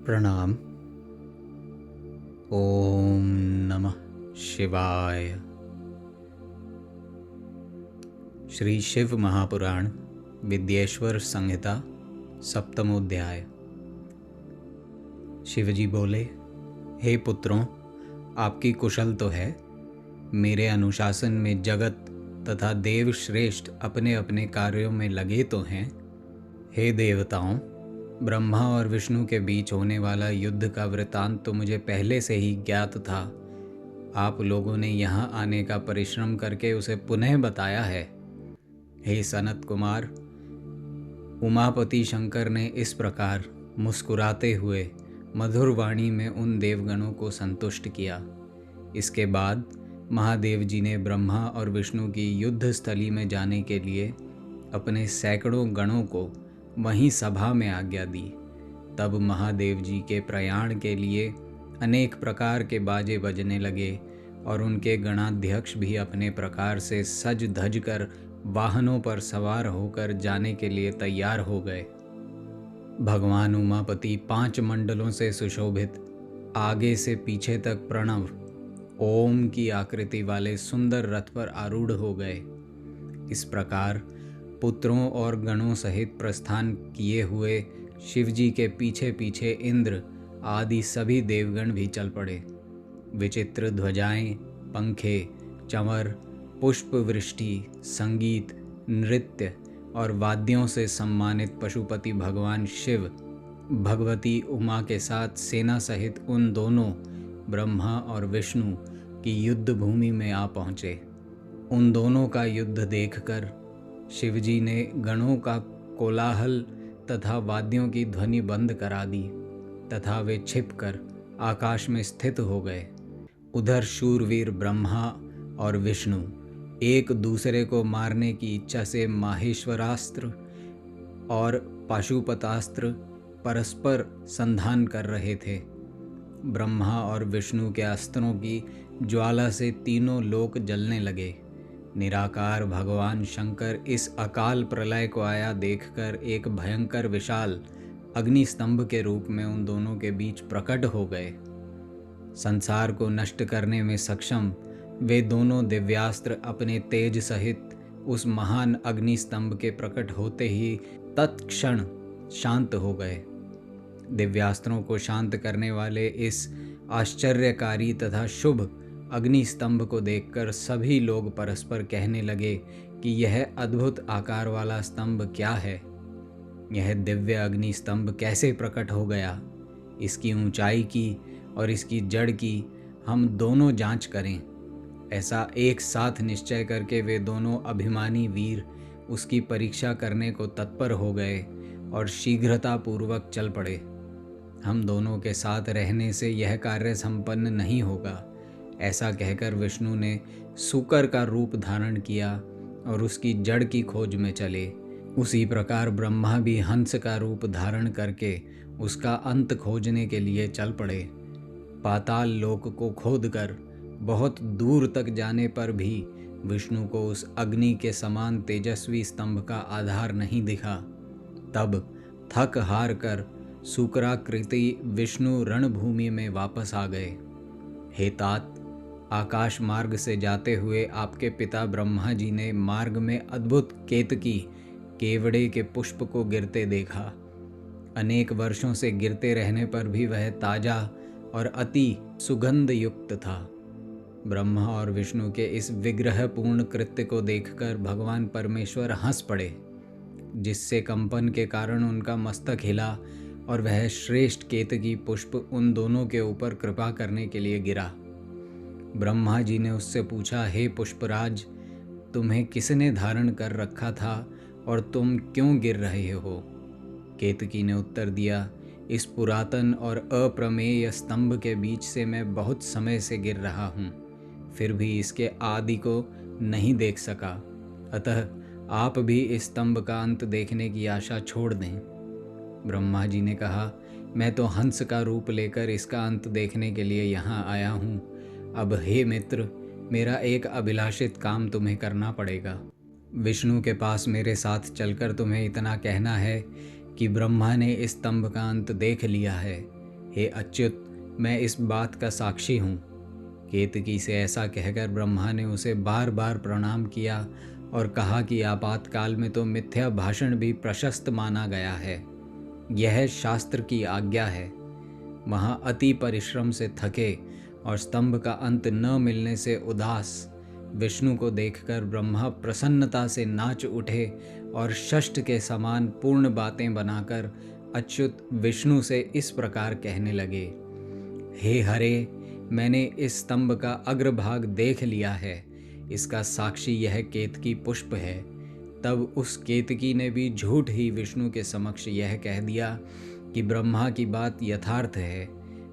प्रणाम। ओम नमः शिवाय। श्री शिव महापुराण विद्येश्वर संहिता सप्तमोध्याय। शिवजी बोले, हे पुत्रों, आपकी कुशल तो है। मेरे अनुशासन में जगत तथा देव श्रेष्ठ अपने अपने कार्यों में लगे तो हैं। हे देवताओं, ब्रह्मा और विष्णु के बीच होने वाला युद्ध का वृतांत तो मुझे पहले से ही ज्ञात था। आप लोगों ने यहाँ आने का परिश्रम करके उसे पुनः बताया है। हे सनत कुमार, उमापति शंकर ने इस प्रकार मुस्कुराते हुए मधुर वाणी में उन देवगणों को संतुष्ट किया। इसके बाद महादेव जी ने ब्रह्मा और विष्णु की युद्ध स्थली में जाने के लिए अपने सैकड़ों गणों को वहीं सभा में आज्ञा दी। तब महादेव जी के प्रयाण के लिए अनेक प्रकार के बाजे बजने लगे और उनके गणाध्यक्ष भी अपने प्रकार से सज धज कर वाहनों पर सवार होकर जाने के लिए तैयार हो गए। भगवान उमापति 5 मंडलों से सुशोभित आगे से पीछे तक प्रणव ओम की आकृति वाले सुंदर रथ पर आरूढ़ हो गए। इस प्रकार पुत्रों और गणों सहित प्रस्थान किए हुए शिवजी के पीछे पीछे इंद्र आदि सभी देवगण भी चल पड़े। विचित्र ध्वजाएं, पंखे, चंवर, पुष्प वृष्टि, संगीत, नृत्य और वाद्यों से सम्मानित पशुपति भगवान शिव भगवती उमा के साथ सेना सहित उन दोनों ब्रह्मा और विष्णु की युद्ध भूमि में आ पहुँचे। उन दोनों का युद्ध देखकर शिवजी ने गणों का कोलाहल तथा वाद्यों की ध्वनि बंद करा दी तथा वे छिपकर आकाश में स्थित हो गए। उधर शूरवीर ब्रह्मा और विष्णु एक दूसरे को मारने की इच्छा से माहेश्वरास्त्र और पाशुपतास्त्र परस्पर संधान कर रहे थे। ब्रह्मा और विष्णु के अस्त्रों की ज्वाला से तीनों लोक जलने लगे। निराकार भगवान शंकर इस अकाल प्रलय को आया देखकर एक भयंकर विशाल अग्निस्तंभ के रूप में उन दोनों के बीच प्रकट हो गए। संसार को नष्ट करने में सक्षम वे दोनों दिव्यास्त्र अपने तेज सहित उस महान अग्निस्तंभ के प्रकट होते ही तत्क्षण शांत हो गए। दिव्यास्त्रों को शांत करने वाले इस आश्चर्यकारी तथा शुभ अग्निस्तंभ को देखकर सभी लोग परस्पर कहने लगे कि यह अद्भुत आकार वाला स्तंभ क्या है। यह दिव्य अग्निस्तंभ कैसे प्रकट हो गया। इसकी ऊंचाई की और इसकी जड़ की हम दोनों जांच करें। ऐसा एक साथ निश्चय करके वे दोनों अभिमानी वीर उसकी परीक्षा करने को तत्पर हो गए और शीघ्रतापूर्वक चल पड़े। हम दोनों के साथ रहने से यह कार्य संपन्न नहीं होगा, ऐसा कहकर विष्णु ने सूकर का रूप धारण किया और उसकी जड़ की खोज में चले। उसी प्रकार ब्रह्मा भी हंस का रूप धारण करके उसका अंत खोजने के लिए चल पड़े। पाताल लोक को खोदकर बहुत दूर तक जाने पर भी विष्णु को उस अग्नि के समान तेजस्वी स्तंभ का आधार नहीं दिखा। तब थक हार कर सूकराकृति विष्णु रणभूमि में वापस आ गए। हे तात, आकाश मार्ग से जाते हुए आपके पिता ब्रह्मा जी ने मार्ग में अद्भुत केतकी केवड़े के पुष्प को गिरते देखा। अनेक वर्षों से गिरते रहने पर भी वह ताजा और अति सुगंध युक्त था। ब्रह्मा और विष्णु के इस विग्रहपूर्ण कृत्य को देखकर भगवान परमेश्वर हंस पड़े, जिससे कंपन के कारण उनका मस्तक हिला और वह श्रेष्ठ केतकी पुष्प उन दोनों के ऊपर कृपा करने के लिए गिरा। ब्रह्मा जी ने उससे पूछा, हे पुष्पराज, तुम्हें किसने धारण कर रखा था और तुम क्यों गिर रहे हो। केतकी ने उत्तर दिया, इस पुरातन और अप्रमेय स्तंभ के बीच से मैं बहुत समय से गिर रहा हूँ, फिर भी इसके आदि को नहीं देख सका। अतः आप भी इस स्तंभ का अंत देखने की आशा छोड़ दें। ब्रह्मा जी ने कहा, मैं तो हंस का रूप लेकर इसका अंत देखने के लिए यहाँ आया हूँ। अब हे मित्र, मेरा एक अभिलाषित काम तुम्हें करना पड़ेगा। विष्णु के पास मेरे साथ चलकर तुम्हें इतना कहना है कि ब्रह्मा ने इस स्तंभ का अंत देख लिया है। हे अच्युत, मैं इस बात का साक्षी हूँ। केतकी से ऐसा कहकर ब्रह्मा ने उसे बार बार प्रणाम किया और कहा कि आपातकाल में तो मिथ्या भाषण भी प्रशस्त माना गया है, यह शास्त्र की आज्ञा है। वहाँ अति परिश्रम से थके और स्तंभ का अंत न मिलने से उदास विष्णु को देखकर ब्रह्मा प्रसन्नता से नाच उठे और षष्ठ के समान पूर्ण बातें बनाकर अच्युत विष्णु से इस प्रकार कहने लगे। हे हरे, मैंने इस स्तंभ का अग्रभाग देख लिया है, इसका साक्षी यह केतकी पुष्प है। तब उस केतकी ने भी झूठ ही विष्णु के समक्ष यह कह दिया कि ब्रह्मा की बात यथार्थ है।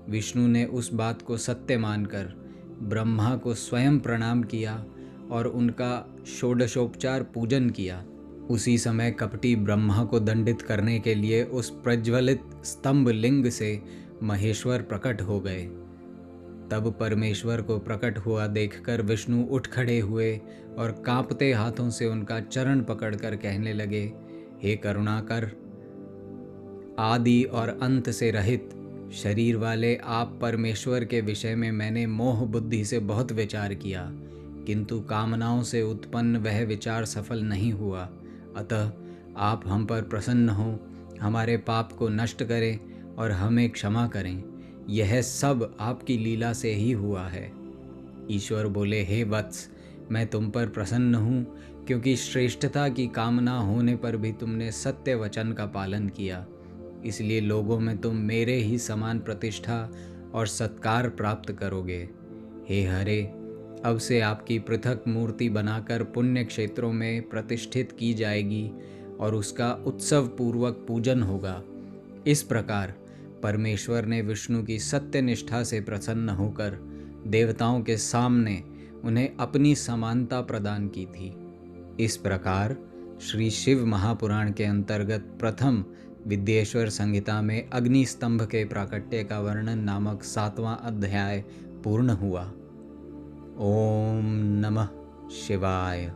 विष्णु ने उस बात को सत्य मानकर ब्रह्मा को स्वयं प्रणाम किया और उनका षोडशोपचार पूजन किया। उसी समय कपटी ब्रह्मा को दंडित करने के लिए उस प्रज्वलित स्तंभ लिंग से महेश्वर प्रकट हो गए। तब परमेश्वर को प्रकट हुआ देखकर विष्णु उठ खड़े हुए और कांपते हाथों से उनका चरण पकड़कर कहने लगे, हे करुणाकर, आदि और अंत से रहित शरीर वाले आप परमेश्वर के विषय में मैंने मोह बुद्धि से बहुत विचार किया, किंतु कामनाओं से उत्पन्न वह विचार सफल नहीं हुआ। अतः आप हम पर प्रसन्न हों, हमारे पाप को नष्ट करें और हमें क्षमा करें। यह सब आपकी लीला से ही हुआ है। ईश्वर बोले, हे वत्स, मैं तुम पर प्रसन्न हूँ, क्योंकि श्रेष्ठता की कामना होने पर भी तुमने सत्य वचन का पालन किया। इसलिए लोगों में तुम मेरे ही समान प्रतिष्ठा और सत्कार प्राप्त करोगे। हे हरे, अब से आपकी पृथक मूर्ति बनाकर पुण्य क्षेत्रों में प्रतिष्ठित की जाएगी और उसका उत्सव पूर्वक पूजन होगा। इस प्रकार परमेश्वर ने विष्णु की सत्य निष्ठा से प्रसन्न होकर देवताओं के सामने उन्हें अपनी समानता प्रदान की थी। इस प्रकार श्री शिव महापुराण के अंतर्गत प्रथम विद्येश्वर संहिता में अग्नि स्तंभ के प्राकट्य का वर्णन नामक 7वां अध्याय पूर्ण हुआ। ओम नमः शिवाय।